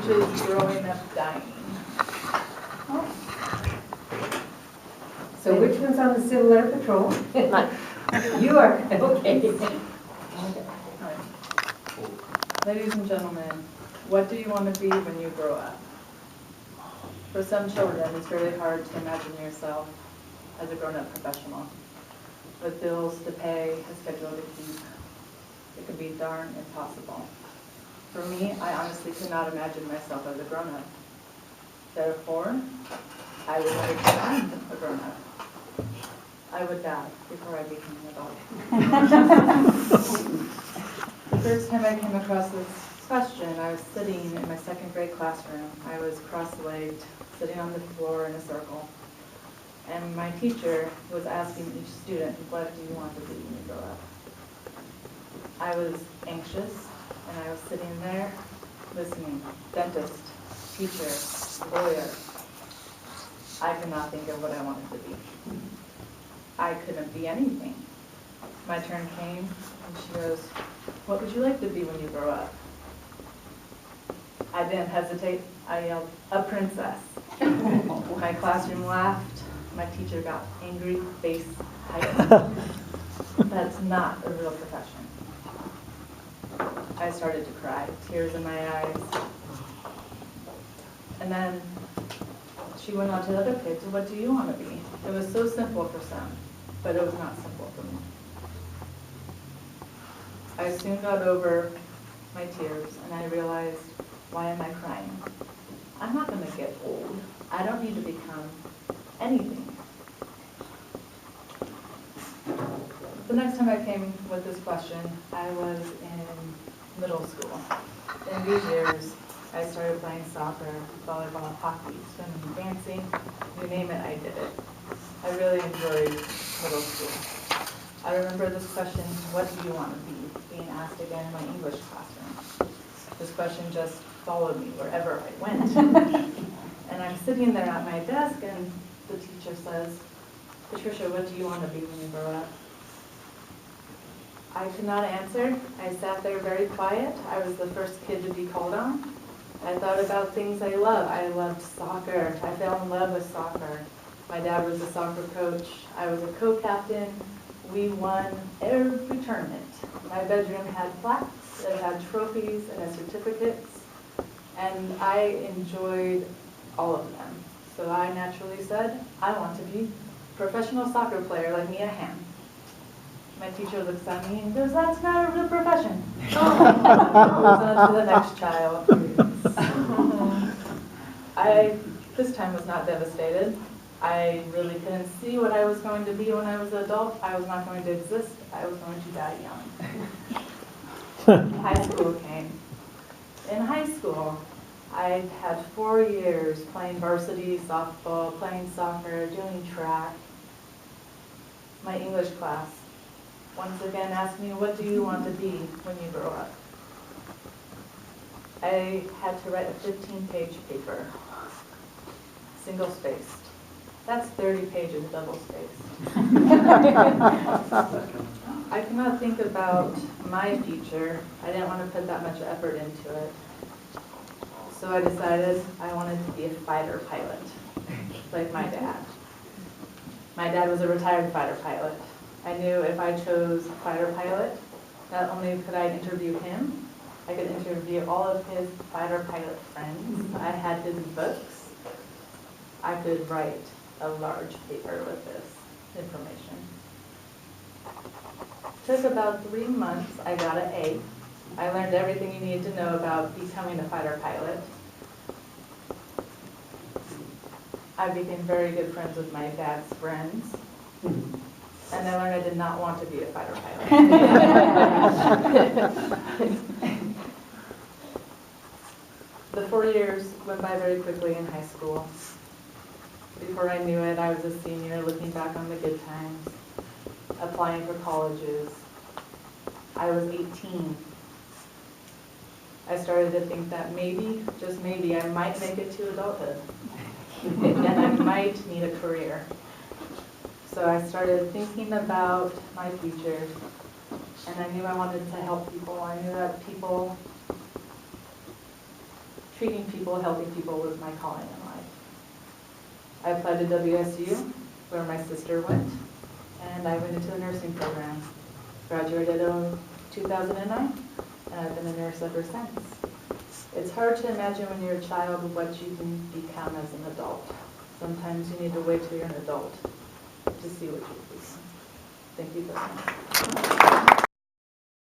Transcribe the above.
which is growing up dying. So which one's on the Civil Air Patrol? You are, okay. Ladies and gentlemen, what do you want to be when you grow up? For some children, it's really hard to imagine yourself as a grown-up professional. With bills to pay, a schedule to keep, it can be darn impossible. For me, I honestly could not imagine myself as a grown-up. Therefore, I would never become a grown-up. I would die before I became an adult. The first time I came across this question, I was sitting in my second grade classroom. I was cross-legged, sitting on the floor in a circle. And my teacher was asking each student, what do you want to be when you grow up? I was anxious, and I was sitting there listening. Dentist, teacher, lawyer. I could not think of what I wanted to be. I couldn't be anything. My turn came, and she goes, what would you like to be when you grow up? I didn't hesitate. I yelled, a princess. My classroom laughed. My teacher got angry, face heightened. That's not a real profession. I started to cry, tears in my eyes. And then she went on to the other kids, what do you want to be? It was so simple for some, but it was not simple for me. I soon got over my tears, and I realized, why am I crying? I'm not going to get old. I don't need to become anything. The next time I came with this question, I was in middle school. In these years, I started playing soccer, volleyball, hockey, swimming, dancing, you name it, I did it. I really enjoyed middle school. I remember this question, what do you want to be, being asked again in my English classroom. This question just followed me wherever I went. And I'm sitting there at my desk, and the teacher says, Patricia, what do you want to be when you grow up? I could not answer. I sat there very quiet. I was the first kid to be called on. I thought about things I love. I loved soccer. I fell in love with soccer. My dad was a soccer coach. I was a co-captain. We won every tournament. My bedroom had plaques, it had trophies, and had certificates, and I enjoyed all of them. So I naturally said, I want to be a professional soccer player like Mia Hamm. My teacher looks at me and goes, that's not a real profession. Goes on to the next child. I, this time, was not devastated. I really couldn't see what I was going to be when I was an adult. I was not going to exist. I was going to die young. High school came. In high school, I had 4 years playing varsity softball, playing soccer, doing track. My English class once again asked me, what do you want to be when you grow up? I had to write a 15-page paper, single-spaced. That's 30 pages double-spaced. I could not think about my future. I didn't want to put that much effort into it. So I decided I wanted to be a fighter pilot, like my dad. My dad was a retired fighter pilot. I knew if I chose fighter pilot, not only could I interview him, I could interview all of his fighter pilot friends. I had his books. I could write a large paper with this information. Took about 3 months. I got an A. I learned everything you need to know about becoming a fighter pilot. I became very good friends with my dad's friends. And I learned I did not want to be a fighter pilot. The 4 years went by very quickly in high school. Before I knew it, I was a senior, looking back on the good times, applying for colleges. I was 18. I started to think that maybe, just maybe, I might make it to adulthood. And I might need a career. So I started thinking about my future, and I knew I wanted to help people. I knew that people treating people, helping people was my calling in life. I applied to WSU, where my sister went, and I went into the nursing program. Graduated in 2009, and I've been a nurse ever since. It's hard to imagine when you're a child what you can become as an adult. Sometimes you need to wait till you're an adult to see what you can be. Thank you very much.